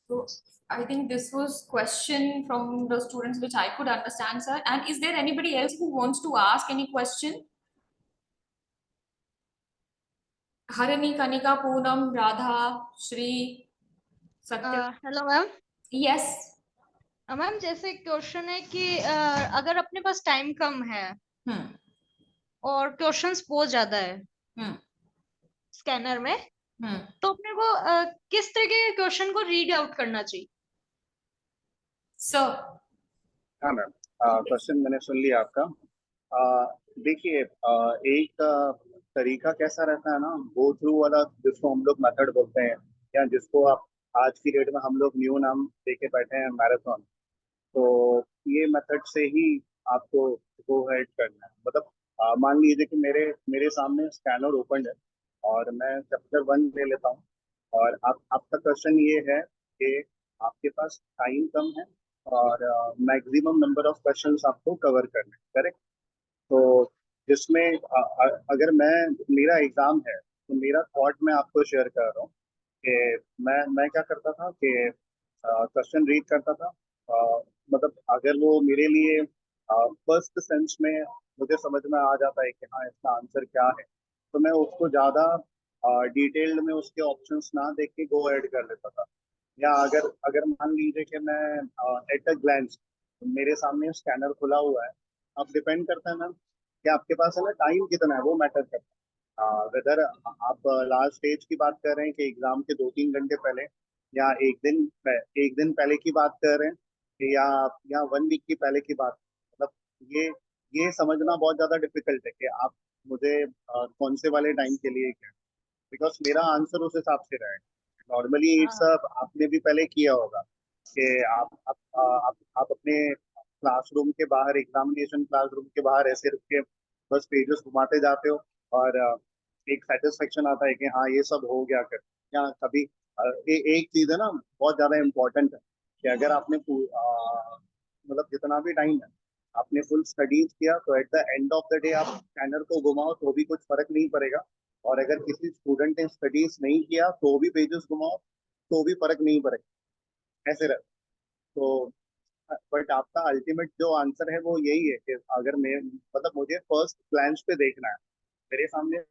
So I think this was question from the students which I could understand, sir. And is there anybody else who wants to ask any question? Harini, Kanika, Poonam, Radha, Shri, Satya. Hello ma'am. Yes. Ma'am जैसे question है कि अगर अपने पास time कम है Hmm. और questions बहुत ज्यादा है Hmm. स्कैनर में, तो अपने को किस तरीके के क्वेश्चन को रीड आउट करना चाहिए? सर हाँ मैम, क्वेश्चन मैंने सुन लिया आपका। देखिए, एक तरीका कैसा रहता है ना, गो थ्रू वाला, जिसको हम लोग मेथड बोलते हैं, या जिसको आप आज की डेट में हम लोग न्यू नाम देके बैठे हैं, मैराथन। तो ये मेथड से ही आपको गो हेड करना है। मतलब मान लीजिए कि मेरे मेरे सामने स्कैनर ओपन है और मैं चैप्टर 1 ले लेता हूँ। और आप आपका क्वेश्चन ये है कि आपके पास टाइम कम है और मैक्सिमम नंबर ऑफ क्वेश्चंस आपको कवर करने हैं, करेक्ट? तो जिसमें अगर मैं, मेरा एग्जाम है, तो मेरा थॉट मैं आपको शेयर कर रहा हूँ कि मैं क्या करता था कि क्वेश्चन रीड करता था। मतलब अगर वो मेरे लिए फर्स्ट सेंस में मुझे समझ में आ जाता है कि हाँ इसका आंसर क्या है, तो मैं उसको ज़्यादा डिटेल्ड में उसके ऑप्शंस ना देख के गो ऐड कर लेता था। या अगर अगर मान लीजिए कि मैं एट अ ग्लैंस, मेरे सामने स्कैनर खुला हुआ है। अब डिपेंड करता है मैम कि आपके पास है ना टाइम कितना है, वो मैटर करता है। वेदर आप लास्ट स्टेज की बात कर रहे हैं कि एग्जाम के 2-3 घंटे पहले, या एक दिन पहले की बात कर रहे हैं, या 1 वीक की पहले की बात। मतलब ये ये समझना बहुत ज्यादा डिफिकल्ट है कि आप मुझे कौन से वाले टाइम के लिए, बिकॉज मेरा आंसर उस हिसाब से रहेगा। नॉर्मली इट्स, हाँ आपने भी पहले किया होगा कि आप अपने क्लासरूम के बाहर, एग्जामिनेशन क्लासरूम के बाहर ऐसे रुक के बस पेजेस घुमाते जाते हो, और एक सेटिस्फेक्शन आता है कि हाँ ये सब हो गया कर। या कभी एक चीज है ना, बहुत ज्यादा इम्पोर्टेंट है कि अगर आपने मतलब जितना भी टाइम है आपने फुल स्टडीज किया, तो at the end of the day आप स्कैनर को घुमाओ तो भी कुछ फर्क नहीं पड़ेगा। और अगर किसी स्टूडेंट ने स्टडीज नहीं किया तो भी पेजेस घुमाओ तो भी फर्क नहीं पड़ेगा, ऐसे रहे। तो बट आपका अल्टीमेट जो आंसर है वो यही है कि अगर मैं, मतलब मुझे फर्स्ट ग्लैंस पे देखना है मेरे सामने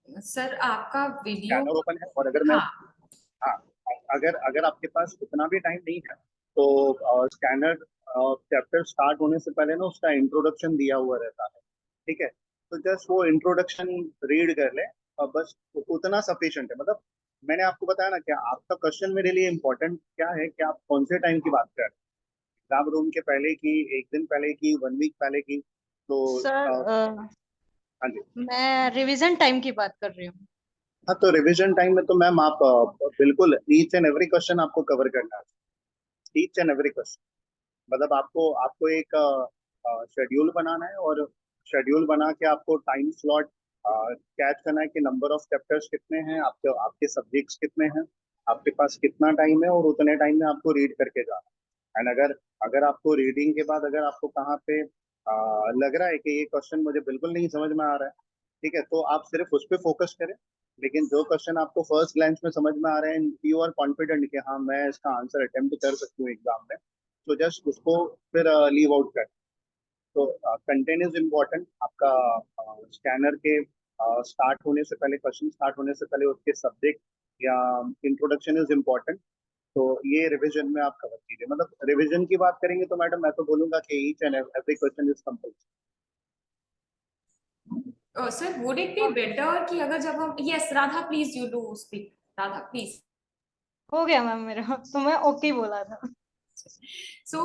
सर आपका वीडियो, स्कैनर ओपन है, और अगर मैं, हाँ हाँ, अगर अगर आपके पास उतना भी टाइम नहीं है तो स्कैनर चैप्टर स्टार्ट होने से पहले ना उसका इंट्रोडक्शन दिया हुआ रहता है, ठीक है? तो जस्ट वो इंट्रोडक्शन रीड कर ले, और बस उतना सफिशिएंट है। मतलब मैंने आपको बताया ना कि आपका क्वेश्चन मेरे लिए इम्पोर्टेंट क्या है कि आप कौन से टाइम की बात कर रहे हैं, एग्जाम रूम के पहले की, एक दिन पहले की, 1 वीक पहले की। तो सर, हाँ जी। मैं रिवीजन टाइम की बात कर रही हूँ। हाँ, तो रिविजन टाइम में तो मैम आप बिल्कुल ईच एंड एवरी क्वेश्चन आपको कवर करना है, ईच एंड एवरी क्वेश्चन। मतलब आपको आपको एक शेड्यूल बनाना है, और शेड्यूल बना के आपको टाइम स्लॉट कैच करना है कि नंबर ऑफ चैप्टर्स कितने हैं, आपके आपके सब्जेक्ट्स कितने हैं, आपके पास कितना टाइम है, और उतने टाइम में आपको रीड करके जाना है। एंड अगर अगर आपको रीडिंग के बाद अगर आपको कहाँ पे लग रहा है कि ये क्वेश्चन मुझे बिल्कुल नहीं समझ में आ रहा है, ठीक है, तो आप सिर्फ उस पर फोकस करें। लेकिन जो क्वेश्चन आपको फर्स्ट ग्लैंस में समझ में आ रहे हैं, यू आर कॉन्फिडेंट कि हाँ मैं इसका आंसर अटेम्प्ट कर सकती हूँ एग्जाम में, तो जस्ट उसको फिर लीव आउट कर। तो कंटेंट इज इम्पोर्टेंट आपका। स्कैनर के स्टार्ट होने से पहले, क्वेश्चन स्टार्ट होने से पहले उसके सब्जेक्ट या इंट्रोडक्शन इज इम्पोर्टेंट। तो ये रिवीजन में आप कवर कीजिए। मतलब रिवीजन की बात करेंगे तो मैडम मैं तो बोलूंगा कि each and every question is compulsory. Sir would it be better कि अगर जब हम, yes Radha please you do speak, Radha please. हो गया मैम मेरा, तो मैं ओके बोला था। सो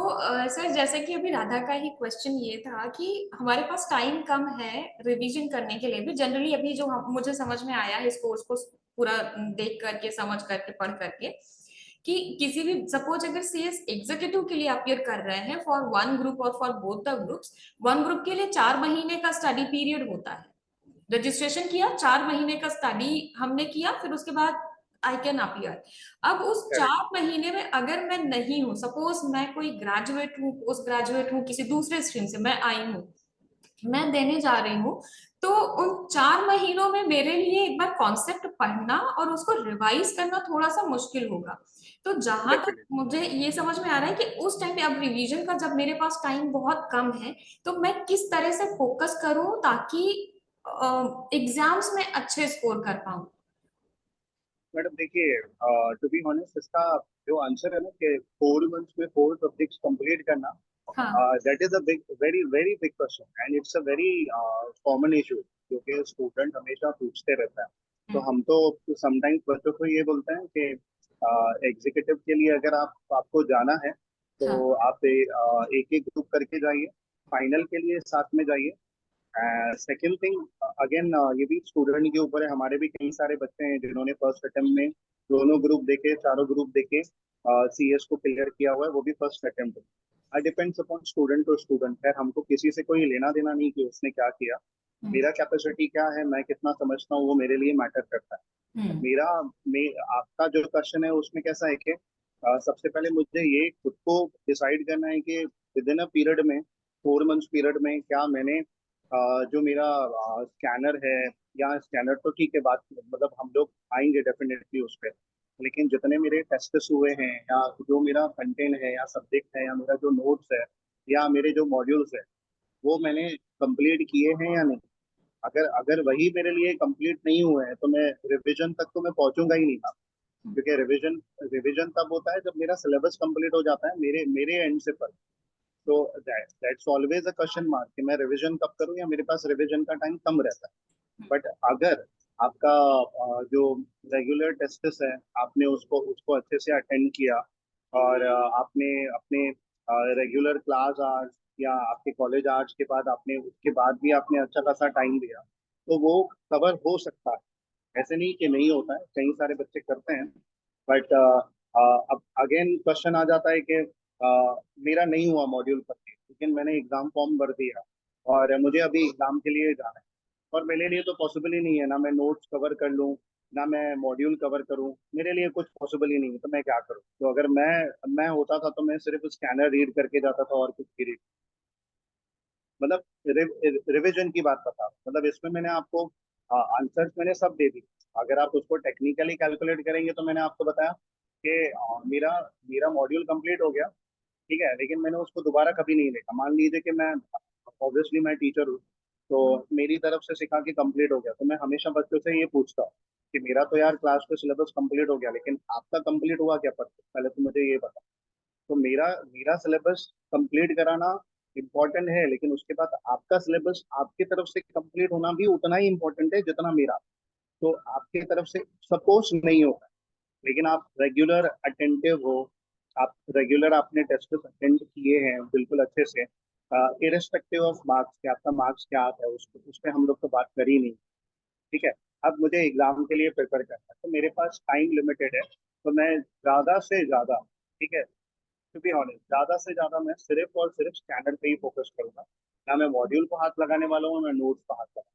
सर जैसे कि अभी राधा का ही क्वेश्चन ये था कि हमारे पास टाइम कम है रिवीजन करने के लिए भी, जनरली अभी जो मुझे समझ में आया है इस कोर्स को पूरा देख करके, समझ करके, पढ़ करके, कि किसी भी, सपोज अगर सीएस एग्जीक्यूटिव के लिए अपियर कर रहे हैं फॉर वन ग्रुप और for both the groups, one group के लिए 4 महीने का स्टडी पीरियड होता है। रजिस्ट्रेशन किया, 4 महीने का स्टडी हमने किया, फिर उसके बाद आई कैन अपियर। अब उस करेक्ट। 4 महीने में अगर मैं नहीं हूं, सपोज मैं कोई ग्रेजुएट हूँ, पोस्ट ग्रेजुएट हूँ, किसी दूसरे स्ट्रीम से मैं आई हूँ, मैं देने जा रही हूँ, तो उन 4 महीनों में मेरे लिए एक बार कॉन्सेप्ट पढ़ना और उसको रिवाइज करना थोड़ा सा मुश्किल होगा। तो जहां तक डेफिनेटली मुझे ये समझ में आ रहा है कि उस टाइम पे, अब रिवीजन का जब मेरे पास टाइम बहुत कम है, तो मैं किस तरह से फोकस करूं ताकि एग्जाम्स में अच्छे स्कोर कर पाऊं। मैडम देखिए, टू बी ऑनेस्ट इसका जो आंसर है ना कि 4 मंथ्स में 4 सब्जेक्ट्स कंप्लीट करना, हाँ That is a big, very, very big question, and it's a very common issue जो कि स्टूडेंट हमेशा पूछते रहता है. तो हम तो समटाइम्स बच्चों को ये बोलते हैं कि एग्जीक्यूटिव के लिए अगर आपको जाना है तो हाँ आप एक एक ग्रुप करके जाइए, फाइनल के लिए साथ में जाइए. सेकेंड थिंग, अगेन ये भी स्टूडेंट के ऊपर है. हमारे भी कई सारे बच्चे हैं जिन्होंने फर्स्ट अटेम्प्ट में दोनों ग्रुप देखे, चारों ग्रुप देखे, CS को क्लियर किया हुआ है, वो भी first attempt. Depends upon student to student. खैर हमको किसी से कोई लेना देना नहीं कि उसने क्या किया. मेरा कैपेसिटी क्या है, मैं कितना समझता हूँ, वो मेरे लिए मैटर करता है. मेरा आपका जो क्वेश्चन है उसमें कैसा है कि सबसे पहले मुझे ये खुद को डिसाइड करना है कि विद इन अ पीरियड में, 4 मंथ्स पीरियड में, क्या मैंने जो मेरा स्कैनर है, या स्कैनर तो ठीक है बात, मतलब हम लोग आएंगे डेफिनेटली उस पर, लेकिन जितने मेरे टेस्ट्स हुए हैं, या जो मेरा कंटेंट है, या सब्जेक्ट है, या मेरा जो नोट्स है, या मेरे जो मॉड्यूल्स है, वो मैंने कंप्लीट किए हैं या नहीं. अगर अगर वही मेरे लिए कंप्लीट नहीं हुए हैं तो मैं रिवीजन तक तो मैं पहुंचूंगा ही नहीं था. क्योंकि रिवीजन रिवीजन तब होता है जब मेरा सिलेबस कंप्लीट हो जाता है मेरे मेरे एंड से पर. तो that's always a question mark कि मैं रिवीजन कब करूं, या मेरे पास रिवीजन का टाइम कम रहता है. बट अगर आपका जो रेगुलर टेस्ट्स है, आपने उसको उसको अच्छे से अटेंड किया, और आपने अपने रेगुलर क्लास आवर्स या आपके कॉलेज आवर्स के बाद आपने उसके बाद भी आपने अच्छा खासा टाइम दिया, तो वो कवर हो सकता है. ऐसे नहीं कि नहीं होता है, कई सारे बच्चे करते हैं. बट अब अगेन क्वेश्चन आ जाता है कि मेरा नहीं हुआ मॉड्यूल करके, लेकिन मैंने एग्जाम फॉर्म भर दिया और मुझे अभी एग्जाम के लिए जाना है, और मेरे लिए तो पॉसिबल ही नहीं है, ना मैं नोट्स कवर कर लूँ, ना मैं मॉड्यूल कवर करूँ. मेरे लिए कुछ पॉसिबल ही नहीं है, तो मैं क्या करूँ. तो अगर मैं होता था तो मैं सिर्फ स्कैनर रीड करके जाता था और कुछ भी रीड, मतलब रिविजन की बात बता. मतलब इसमें मैंने आपको आंसर्स मैंने सब दे दी. अगर आप उसको टेक्निकली कैलकुलेट करेंगे तो मैंने आपको बताया कि मेरा मेरा मॉड्यूल कंप्लीट हो गया, ठीक है, लेकिन मैंने उसको दोबारा कभी नहीं देखा. मान लीजिए कि मैं, ऑब्वियसली मैं टीचर हूँ, तो मेरी तरफ से सिखा के कंप्लीट हो गया, तो मैं हमेशा बच्चों से ये पूछता हूँ कि मेरा तो यार क्लास का सिलेबस कंप्लीट हो गया, लेकिन आपका कंप्लीट हुआ क्या, पहले तो मुझे ये बता. तो मेरा मेरा सिलेबस कंप्लीट कराना इम्पोर्टेंट है, लेकिन उसके बाद आपका सिलेबस आपकी तरफ से कंप्लीट होना भी उतना ही इम्पोर्टेंट है जितना मेरा. तो आपकी तरफ से सपोज नहीं होता, लेकिन आप रेगुलर अटेंटिव हो, आप रेगुलर आपने टेस्ट अटेंड किए हैं बिल्कुल अच्छे से, इरेस्पेक्टिव ऑफ मार्क्स कि आपका मार्क्स क्या आता है, उस पर हम लोग तो बात कर ही नहीं. ठीक है. अब मुझे एग्जाम के लिए प्रिपेयर करना है, तो मेरे पास टाइम लिमिटेड है, तो मैं ज्यादा से ज्यादा, ठीक है, टू बी ऑनेस्ट, ज्यादा से ज्यादा मैं सिर्फ और सिर्फ स्टैंडर्ड पे ही फोकस करूंगा. ना मैं मॉड्यूल को हाथ लगाने वाला हूँ, ना नोट्स को हाथ लगाऊंगा.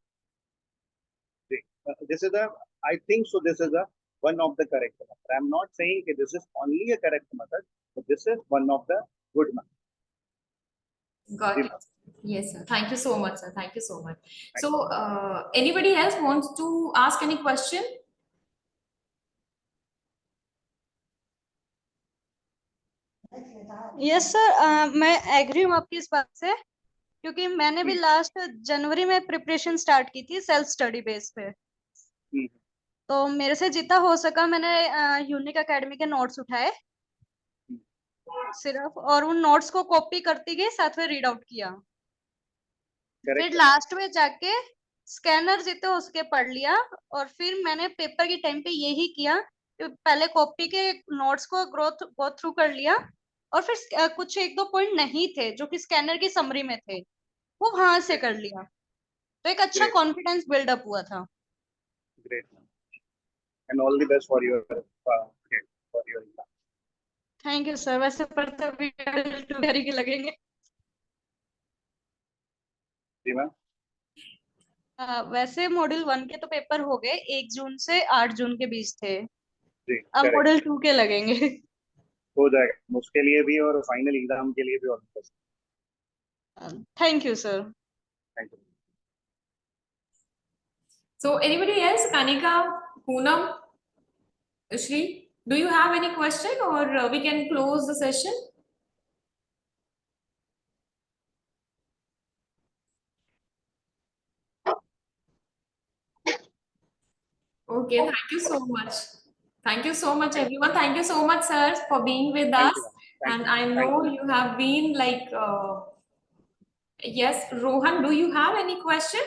This is a, I think so this is a one of the correct method. I am not saying कि this is only a correct method, but this is one of the good method. got जी it. Yes sir, thank you so much sir, thank you so much. Ma'am. So anybody else wants to ask any question? Yes sir, मैं agree हूँ आपकी इस बात से, क्योंकि मैंने भी लास्ट जनवरी में प्रिपरेशन स्टार्ट की थी सेल्फ स्टडी बेस पे. तो मेरे से जितना हो सका मैंने यूनिक एकेडमी के नोट्स उठाए सिर्फ, और उन नोट्स को कॉपी करती गई, साथ में रीड आउट किया. फिर करेक्ट. लास्ट में जाके स्कैनर जितने हो सके पढ़ लिया, और फिर मैंने पेपर के टाइम पे यही किया कि पहले कॉपी के नोट्स को गो थ्रू कर लिया, और फिर कुछ एक दो पॉइंट नहीं थे जो कि स्कैनर की समरी में थे, वो वहां से कर लिया. तो एक अच्छा ग्रेट. कॉन्फिडेंस बिल्डअप हुआ था. Great. And all the best for your for your exam. Thank you sir. वैसे पढ़ते भी के लगेंगे. जी मैम. वैसे मॉड्यूल 1 के तो पेपर हो गए, 1 जून से 8 जून के बीच थे. जी अब करेक्ट. मॉड्यूल 2 के लगेंगे. हो जाएगा उसके लिए भी, और फाइनल एग्जाम के लिए भी. All the best. Thank you sir. Thank you. So anybody else, Kanika, Poonam, Shri, do you have any question, or we can close the session? Okay, thank you so much. Thank you so much, everyone. Thank you so much, sir, for being with us. Thank you. And you. I Thank know you. you have been like, yes, Rohan, do you have any question?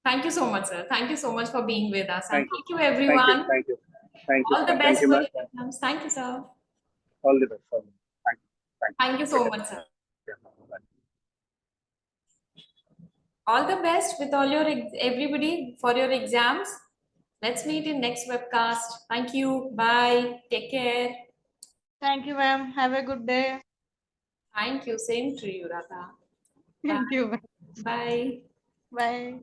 Thank you so much, sir. Thank you so much for being with us. And Thank you. thank you, Thank you. everyone. Thank you. Thank you. All the Thank best you, for ma'am. your exams. Thank you, sir. All the best. All the best. Thank you. Thank Thank you you. so much, sir. Yeah. Bye. All the best with all your everybody for your exams. Let's meet in next webcast. Thank you. Bye. Take care. Thank you, ma'am. Have a good day. Thank you. Same to you, Radha. Thank you. Bye. Bye.